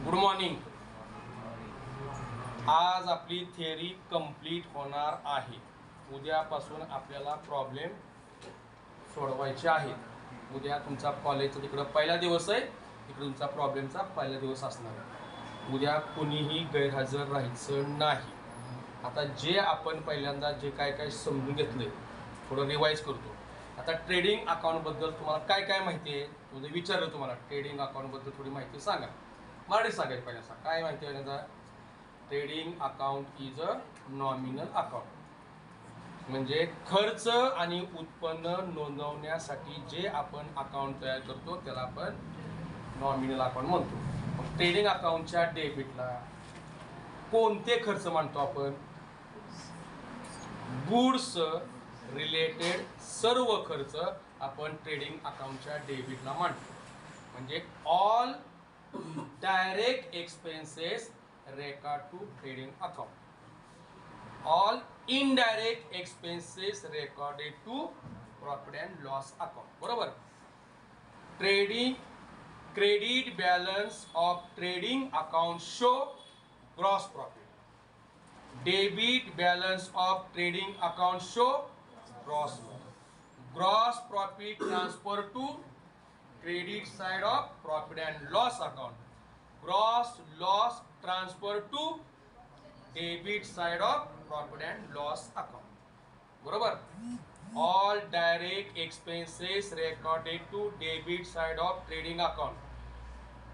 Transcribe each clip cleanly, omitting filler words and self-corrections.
Good morning. आज आपली theory complete होणार आहे. उद्यापासून आपल्याला प्रॉब्लेम सोडवायचे आहेत. उद्या तुमचा कॉलेजचा तिकडं पहिला दिवस आहे, तिकडे तुमचा प्रॉब्लेमचा पहिला दिवस असणार आहे. उद्या कुणीही गैरहजर राहायचं नाही. आता जे आपण पहिल्यांदा जे काय काय समजून घेतले थोडं रिवाईज करतो. आता ट्रेडिंग अकाउंटबद्दल तुम्हाला काय काय माहिती आहे, म्हणजे विचारलं तुम्हाला ट्रेडिंग अकाउंटबद्दल थोडी माहिती सांगा. मराठी सांगायचं पहिल्या सांग काय माहिती आहे त्याचा. Trading account is a nominal account, म्हणजे खर्च आणि उत्पन्न नोंदवण्यासाठी जे आपण अकाउंट तयार करतो त्याला आपण नॉमिनल अकाउंट म्हणतो. मग ट्रेडिंग अकाउंटच्या डेबिटला कोणते खर्च मानतो आपण? गुड्स रिलेटेड सर्व खर्च आपण ट्रेडिंग अकाउंटच्या डेबिटला मानतो. म्हणजे all direct expenses record to trading account. All indirect expenses recorded to profit and loss account. बरोबर. Trading credit balance of trading account show gross profit. Debit balance of trading account show gross profit. Gross profit transfer to credit side of profit and loss account. Gross loss transfer to debit side of profit and loss account. बरोबर. All direct expenses recorded to debit side of trading account.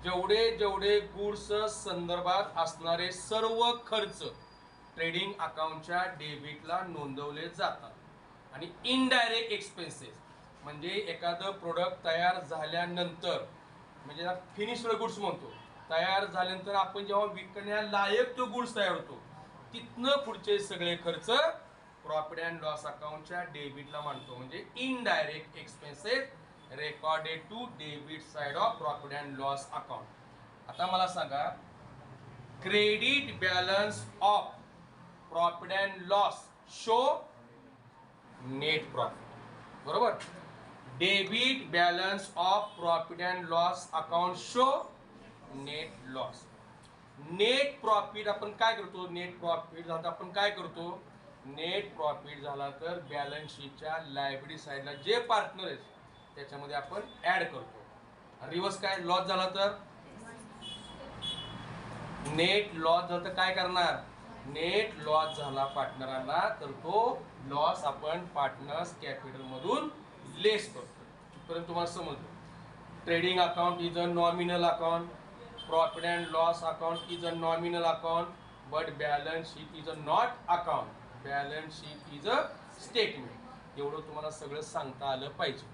जेवढे जेवढे goods संदर्भात असणारे सर्व खर्च trading अकाउंटच्या डेबिटला नोंदवले जातात. आणि इनडायरेक्ट एक्सपेन्सेस म्हणजे एखादं प्रोडक्ट तयार झाल्यानंतर, म्हणजे फिनिश्ड गुड्स म्हणतो, तयार झाल्यानंतर आपण जेव्हा विकण्यालायक तो गुड्स तयार होतो तिथनं पुढचे सगळे खर्च प्रॉफिट अँड लॉस अकाउंटच्या डेबिटला मानतो. म्हणजे indirect expenses recorded to debit side of profit and loss account. आता मला सांगा, credit balance of profit and loss show net profit. बरोबर. Debit balance of profit and loss account show net loss. Net profit आपण काय करतो? Net profit झाला तर आपण काय करतो? नेट प्रॉफिट झाला तर बॅलन्स शीटच्या लायबिलिटी साईडला जे पार्टनर आहेत त्याच्यामध्ये आपण ऍड करतो. रिव्हर्स काय? लॉस झाला तर नेट लॉस झाला तर काय करणार? नेट लॉस झाला पार्टनरांना तर तो लॉस आपण पार्टनर्स कॅपिटल मधून लेस करतो. इथपर्यंत तुम्हाला समजलं. Trading account is a nominal account. Profit and loss account is a nominal account. But balance sheet is a not account. Balance sheet is a statement. एवढं तुम्हाला सगळं सांगता आलं पाहिजे.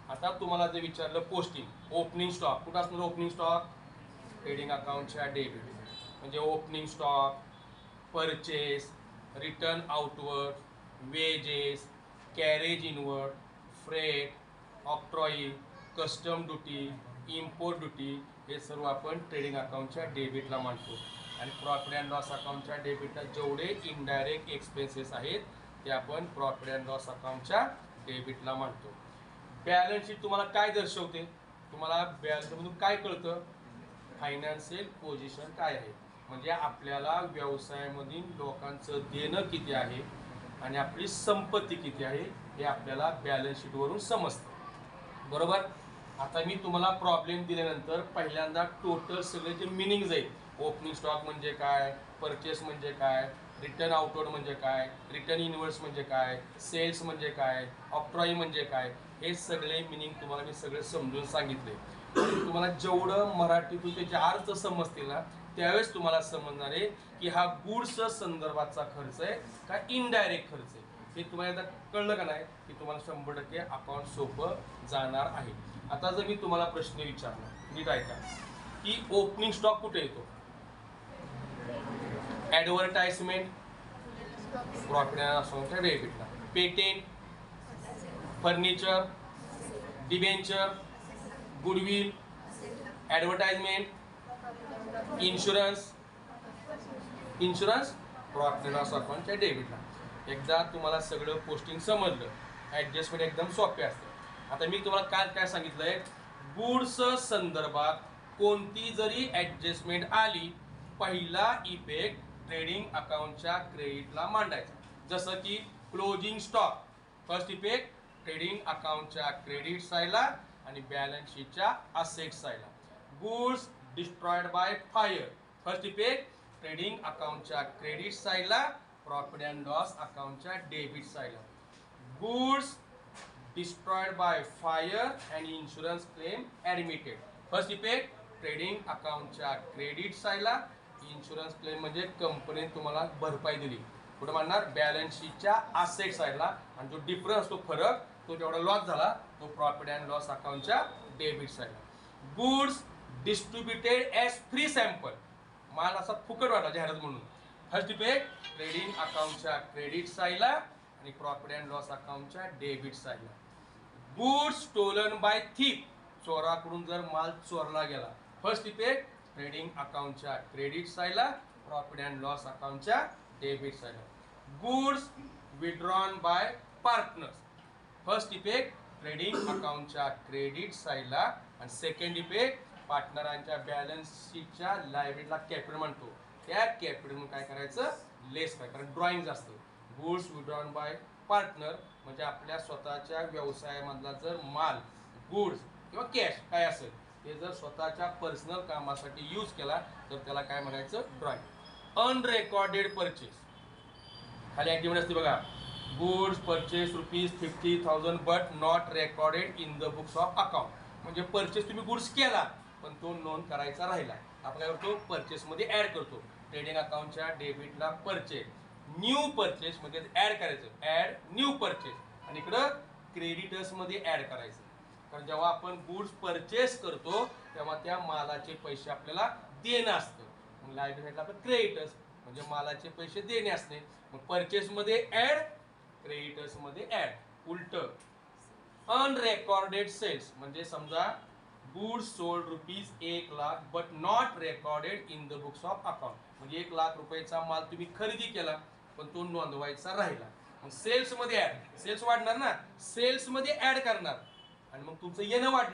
आता तुम्हाला जे विचारलं पोस्टिंग, ओपनिंग स्टॉक कुठं असणार? ओपनिंग स्टॉक ट्रेडिंग अकाउंटच्या डेबिट. म्हणजे opening stock, purchase, return outward, wages, carriage inward, freight, octroi, custom duty, import duty हे सर्व आपण ट्रेडिंग अकाउंटच्या डेबिटला मानतो. आणि प्रॉफिट अँड लॉस अकाउंटच्या डेबिटला जेवढे इनडायरेक्ट एक्सपेन्सेस आहेत ते आपण प्रॉफिट अँड लॉस अकाउंटच्या डेबिटला मानतो. बॅलन्स शीट तुम्हाला काय दर्शवते? तुम्हाला बॅलन्समधून काय कळतं? फायनान्शियल पोझिशन काय आहे, म्हणजे आपल्याला व्यवसायामधील लोकांचं देणं किती आहे आणि आपली संपत्ती किती आहे हे आपल्याला बॅलन्स शीटवरून समजतं. बरोबर. आता मी तुम्हाला प्रॉब्लेम दिल्यानंतर पहिल्यांदा टोटल सगळे जे मिनिंग जाईल, ओपनिंग स्टॉक म्हणजे काय, परचेस म्हणजे काय, रिटर्न आउटवर्ड म्हणजे काय, रिटर्न इनवर्ड्स म्हणजे काय, सेल्स म्हणजे काय, ऑक्ट्रॉई म्हणजे काय, हे सगळे मिनिंग तुम्हाला मी सगळे समजून सांगितले. तुम्हाला जेवढं मराठीतून त्याचे अर्थ समजतील ना त्यावेळेस तुम्हाला समजणार आहे की हा गुड्स संदर्भाचा खर्च आहे का इनडायरेक्ट खर्च आहे. हे तुम्हाला एकदा कळलं का नाही की तुम्हाला 100% अकाउंट सोपं जाणार आहे. आता जर मी तुम्हाला प्रश्न विचारला, नीट ऐका, की ओपनिंग स्टॉक कुठे येतो? ॲडव्हर्टाइजमेंट प्रॉफिट अँड लॉस डेबिटला. Patent, furniture, debenture, goodwill, advertisement, insurance profit and loss अकाउंटच्या डेबिटला. एकदा तुम्हाला सगळं पोस्टिंग समजलं, ॲडजस्टमेंट एकदम सोपे असते. आता मी तुम्हाला काय काय सांगितलंय, गुड्स संदर्भात कोणती जरी ऍडजस्टमेंट आली, पहिला इफेक्ट ट्रेडिंग अकाउंटच्या क्रेडिटला मांडायचा. जसं की closing stock, first effect trading अकाउंटच्या क्रेडिट साईडला आणि बॅलन्स शीटच्या असेट साईडला. Goods destroyed by fire, first effect trading अकाउंटच्या क्रेडिट साईडला, प्रॉफिट अँड लॉस अकाउंटच्या डेबिट साईडला. Goods destroyed by fire and insurance claim admitted, first effect trading अकाउंटच्या क्रेडिट साईडला, इन्शुरन्स क्लेम म्हणजे कंपनीने तुम्हाला भरपाई दिली, कुठे मांडणार बॅलन्स शीटच्या असेट साईडला, आणि जो डिफरन्स तो फरक तो जेवढा लॉस झाला तो प्रॉफिट अँड लॉस अकाउंटच्या डेबिट साईडला. Goods distributed as free sample, माल असा फुकट वाटा जाहिरात म्हणून, फर्स्ट इफेक्ट ट्रेडिंग अकाउंटच्या क्रेडिट साईडला आणि प्रॉफिट अँड लॉस अकाउंटच्या डेबिट साईडला. गुड्स स्टोलन बाय थीफ, चोराकडून जर माल चोरला गेला, फर्स्ट इफेक्ट ट्रेडिंग अकाउंटच्या क्रेडिट साईडला, प्रॉफिट अँड लॉस अकाउंटच्या डेबिट साईडला. Goods withdrawn by partners, first effect trading अकाउंटच्या क्रेडिट साईडला आणि सेकंड इफेक्ट पार्टनरांच्या बॅलन्स शीटच्या लायबिलिटीला कॅपिटल म्हणतो, त्या कॅपिटल काय करायचं लेस काय, कारण ड्रॉइंग असतं. गुड्स विड्रॉन बाय पार्टनर म्हणजे आपल्या स्वतःच्या व्यवसायामधला जर माल, गुड्स किंवा कॅश काय असेल ते जर स्वतःच्या पर्सनल कामासाठी यूज केला तर त्याला काय म्हणायचं ड्रॉइंग. अनरेकॉर्डेड परचेस, खाली ऍक्टिव्हिटी असते बघा, goods purchase ₹50,000 but not recorded in the books of account, म्हणजे परचेस तुम्ही गुड्स केला पण तो नोंद करायचा राहिला. आपण काय करतो परचेस मध्ये ऍड करतो, ट्रेडिंग अकाउंटच्या डेबिटला परचेस, न्यू परचेस मध्ये ऍड करायचं, ऍड न्यू परचेस, आणि इकडं क्रेडिटर्स मध्ये ऍड करायचं. कारण जेव्हा आपण गुड्स परचेस करतो तेव्हा त्या मालाचे पैसे आपल्याला देणं असतं, मग लायबिलिटीला आपण क्रेडिटर्स म्हणजे मालाचे पैसे देणे असते. मग परचेस मध्ये ऍड, क्रेडिटर्स मध्ये ऍड, उलट. अनरेकॉर्डेड सेल्स म्हणजे समजा goods sold ₹1,00,000 but not recorded in the books of account, म्हणजे ₹1,00,000 माल तुम्ही खरेदी केला पण तो नोंदवायचा राहिला. मग सेल्स मध्ये ऍड, सेल्स वाढणार ना, सेल्स मध्ये ऍड करणार आणि मग तुमचं येणं वाढणार.